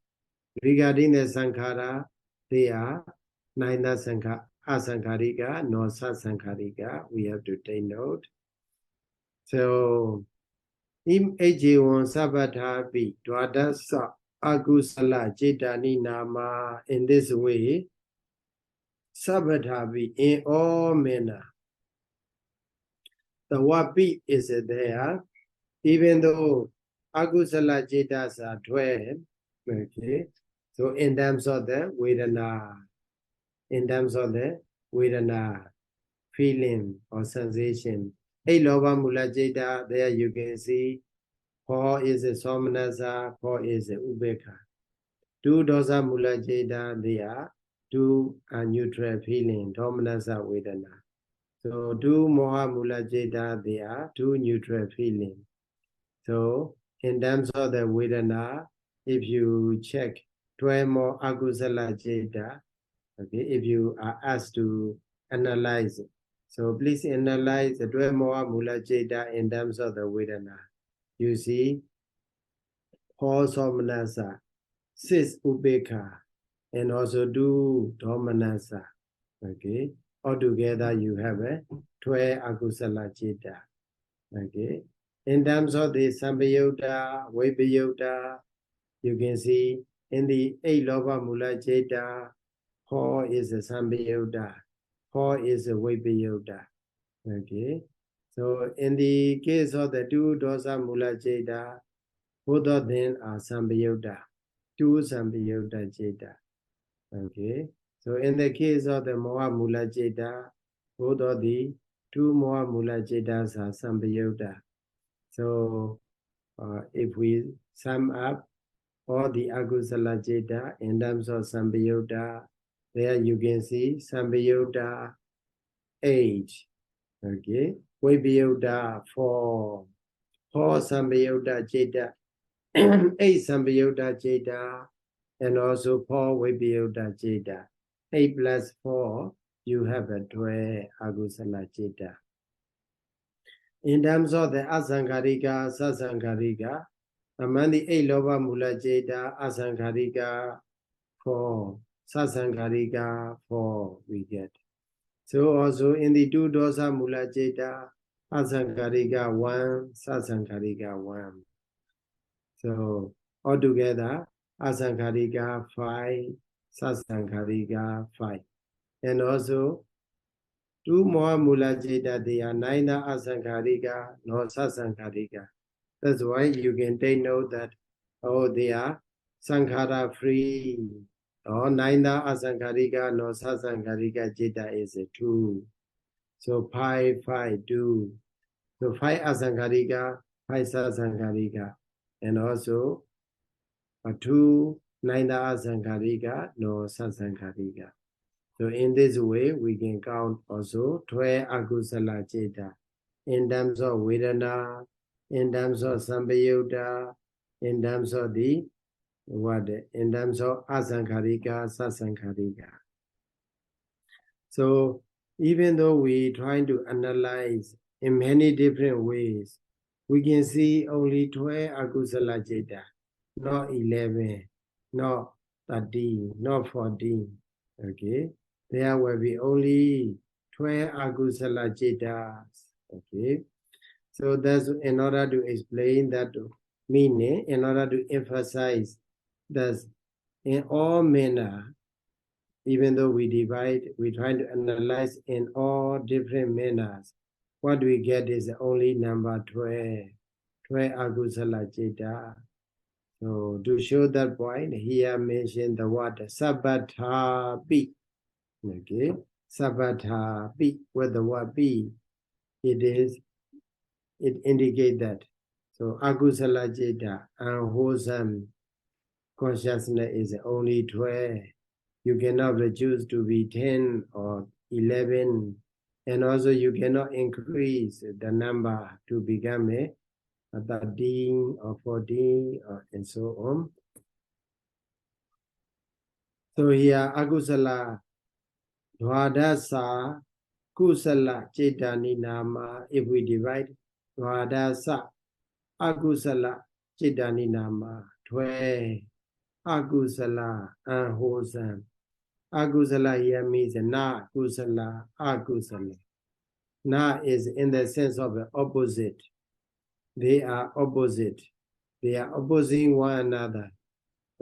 Regarding the Sankhara, they are neither Asankharika nor Sasankharika. We have to take note. So Im Ejewon Sabathapi Dwadasa Agusala Citani Nama. In this way, Sabathapi in all manner. The Wapi is there, even though Agusala Citas are 12. Okay. So in terms of the Vedana, feeling or sensation. Hey Loba Mula Citta, there you can see 4 is a Somanasa, 4 is a Ubekha. 2 Dosa Mula Citta, they are 2 are neutral feeling, Domanasa Vedana. So 2 Moha Mula Citta, they are 2 neutral feeling. So in terms of the Vedana, if you check 12 more Agusala Citta, okay, if you are asked to analyze it. So please analyze the 12 Moha Mula Citta in terms of the Vedana. You see 4 Somanasa, 6 Ubekha, and also 2 Domanasa. Okay, altogether you have a 12 Agusala Citta. Okay, in terms of the Sambayuddha, Vipayuddha, you can see in the 8 Loba Mula Citta, 4 is a Sambayuddha, 4 is a Vipayuddha. Okay, so in the case of the 2 Dosa Mula Citta, both of them are Sambayuddha, 2 Sambayuddha Citta. Okay, so in the case of the Moha Mula Citta, both of the 2 Moha Mula Cittas are Sambayuddha. So if we sum up all the akusala citta in terms of Sampayutta, there you can see Sampayutta 8, okay, Vipayutta 4 Sampayutta citta, 8 Sampayutta citta, and also 4 Vipayutta citta. 8 plus 4, you have a 12 akusala citta. In terms of the asankarika, sasankarika, among the 8 loba mula citta, asankarika 4, sasankarika 4 we get. So also in the 2 dosa mula citta, asankarika 1, sasankarika 1. So altogether, asankarika 5, sasankarika 5. And also 2 more mula citta, they are neither asankarika nor sasankarika. That's why you can take note that, oh, they are sankhara free, or neither asankarika nor sasankarika citta is a 2. So 5, 5, 2. So 5 asankarika, 5 sasankarika, and also a 2 neither asankarika nor sasankarika. So in this way, we can count also 12 akusala citta in terms of Vedana, in terms of Sampayutta, in terms of the what? In terms of asankarika, sasankarika. So even though we try to analyze in many different ways, we can see only 12 akusala citta, not 11, not 13, not 14. Okay, there will be only 12 akusala cittas. Okay, so that's in order to explain that meaning, in order to emphasize that in all manner, even though we divide, we try to analyze in all different manners, what we get is only number 12, 12 akusala citta. So to show that point, here mentioned the word sabbatapi. Okay, sabbatapi, with the word pi, it indicates that. So akusala citta, unwholesome consciousness is only 12. You cannot reduce to be 10 or 11, and also you cannot increase the number to become a 13 or 14 and so on. So here akusala dwadasa kusala cittani nama, if we divide dwadasa akusala cittani nama 12 akusala unwholesome. Akusala here means na kusala, akusala. Na is in the sense of the opposite. They are opposite. They are opposing one another.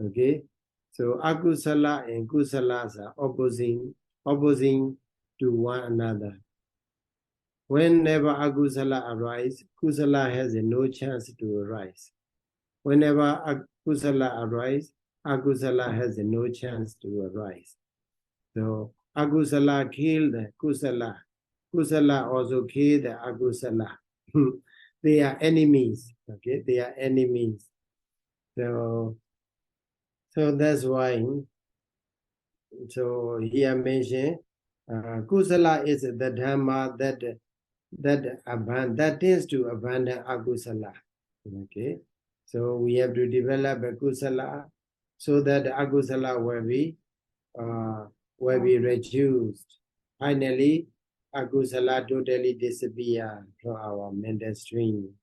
Okay? So akusala and kusalas are opposing to one another. Whenever akusala arises, kusala has no chance to arise. Whenever kusala arises, akusala has no chance to arise. So akusala killed kusala. Kusala also killed akusala. They are enemies. Okay, they are enemies. So that's why. So here mentioned, kusala is the dhamma that tends to abandon akusala. Okay, so we have to develop a kusala so that akusala will be reduced. Finally, akusala totally disappear from our mental stream.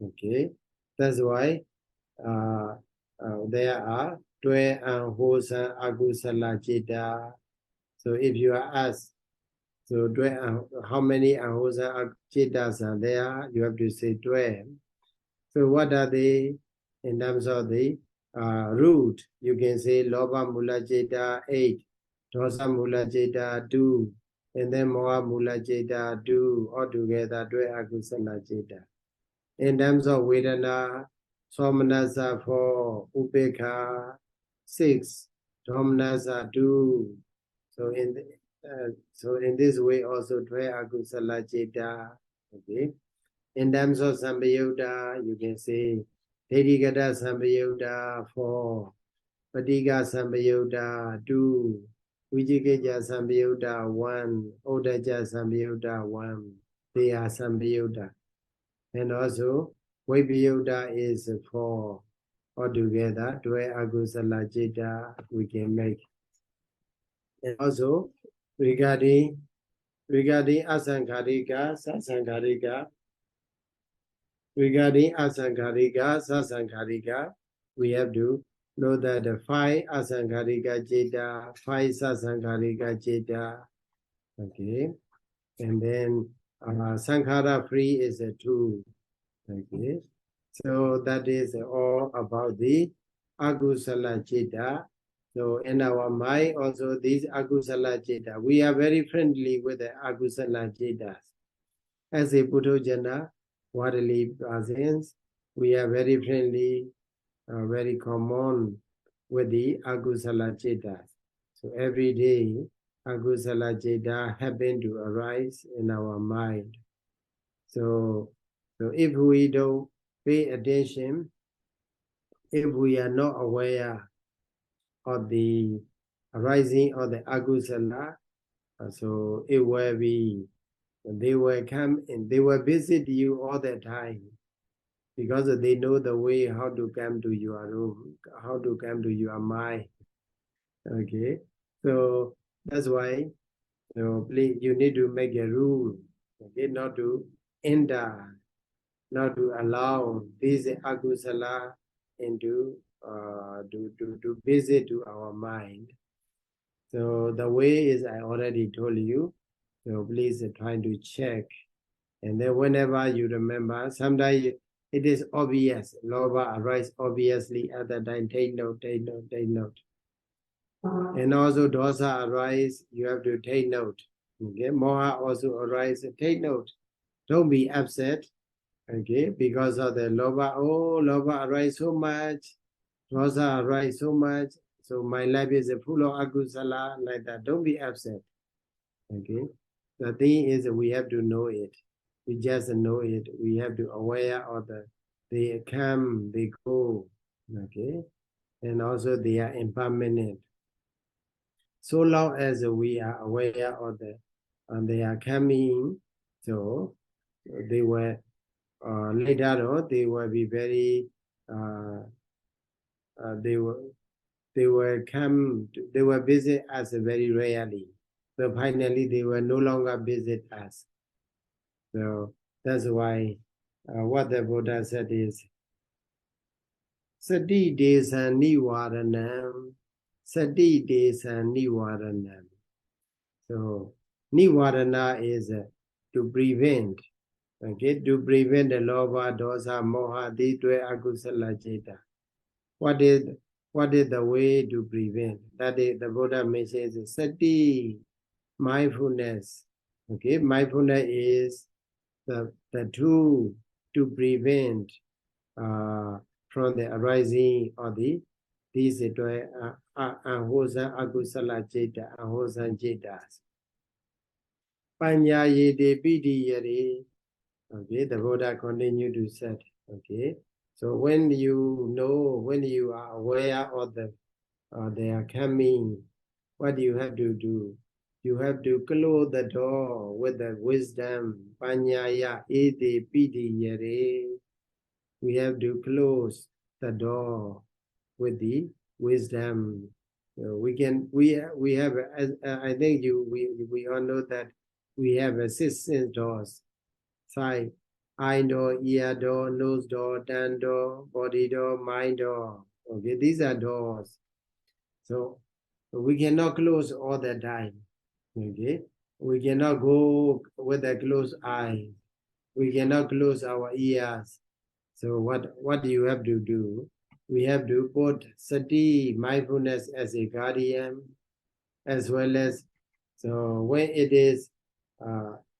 Okay, that's why there are 12 unwholesome akusala citta. So if you are asked, so 12, how many unwholesome cittas are there? You have to say 12. So what are they in terms of the root? You can say loba mula citta 8, dosa mula citta 2, and then moha mula citta 2, altogether 12 akusala citta. In terms of Vedana, Somanasa 4, Upekha 6, Domanasa 2. So in this way also 12 akusala citta. Okay. In terms of Sambayutta, you can say Dedikata Sambayutta 4, Patika Sambayutta 2, Vijikaja Sambayutta 1, Odaja Sambayutta 1. They are Sambayutta. And also, Vipayutta is 4 altogether. Dwe Agusala Citta we can make. And also, regarding Asankarika, Sasankarika, regarding Asankarika, Sasankarika, we have to know that the 5 Asankarika Citta, 5 Sasankarika Citta, okay, and then Sankhara free is a 2, okay. So that is all about the Agusala Citta. So in our mind also these Agusala Citta, we are very friendly with the Agusala Cittas. As a Buddhojana, worldly presence, we are very friendly, very common with the Agusala Cittas. So every day, Agusala Citta happen to arise in our mind. So if we don't pay attention, if we are not aware of the arising of the Agusala, so it will be, they will come and they will visit you all the time because they know the way how to come to your room, how to come to your mind. Okay, so that's why please, you need to make a rule, okay, not to enter, not to allow this Agusala into to visit to our mind. So the way is I already told you. So please try to check. And then whenever you remember, sometimes it is obvious. Loba arise obviously at the time. Take note, take note, take note. And also dosa arise, you have to take note. Okay, moha also arise, take note. Don't be upset. Okay, because of the loba. Oh, loba arise so much. Dosa arise so much. So my life is full of agusala like that. Don't be upset. Okay. The thing is we have to know it. We just know it. We have to aware of they come, they go. Okay. And also they are impermanent. So long as we are aware of they are coming, so they were later on they will be very they will visit us very rarely. So finally they will no longer visit us. So that's why what the Buddha said is Sati Desa Nivaranam. Sati Desa Nivaranam. So Nivarana is to prevent, okay, to prevent the Loba, Dosa, Moha, these two Agusala Citta. What is the way to prevent? That is the Buddha mentions Sati, mindfulness. Okay, mindfulness is the tool to prevent from the arising of these unwholesome agusala citta, unwholesome cittas. Panya yede piti yere. Okay, the Buddha continued to say. Okay, so when you know, when you are aware of they are coming, what do you have to do? You have to close the door with the wisdom. Panyaya ete piti yere. We have to close the door with the wisdom. We have I think we all know that we have a 6 sense doors. Sight, eye door, ear door, nose door, tongue door, body door, mind door. Okay, these are doors. So we cannot close all the time. Okay, we cannot go with a closed eye. We cannot close our ears. So what do you have to do? We have to put sati, mindfulness as a guardian, as well as, so when it is,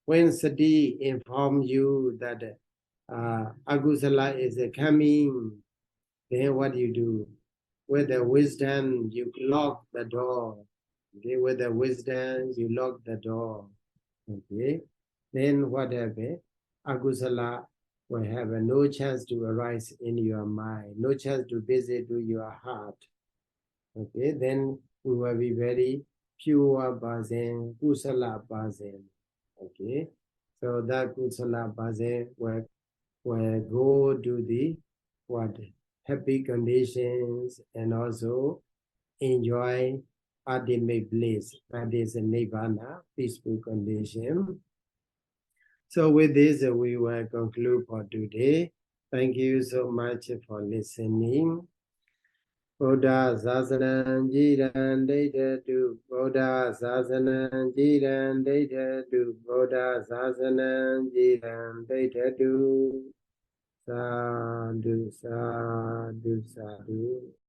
when sati inform you that agusala is coming, then what do you do? With the wisdom, you lock the door. Okay, with the wisdom, you lock the door. Okay, then what happens? Agusala will have no chance to arise in your mind, no chance to visit to your heart. Okay, then we will be very pure person, kusala person. Okay, so that kusala person will go to the what happy conditions and also enjoy ultimate bliss, that is a nirvana, peaceful condition. So with this, we will conclude for today. Thank you so much for listening. Buddha Sasanam Jiran Data Tu Buddha Sasanam Jiran Data Tu Buddha Sasanam Jiran Data Tu Sadhu Sadhu Sadhu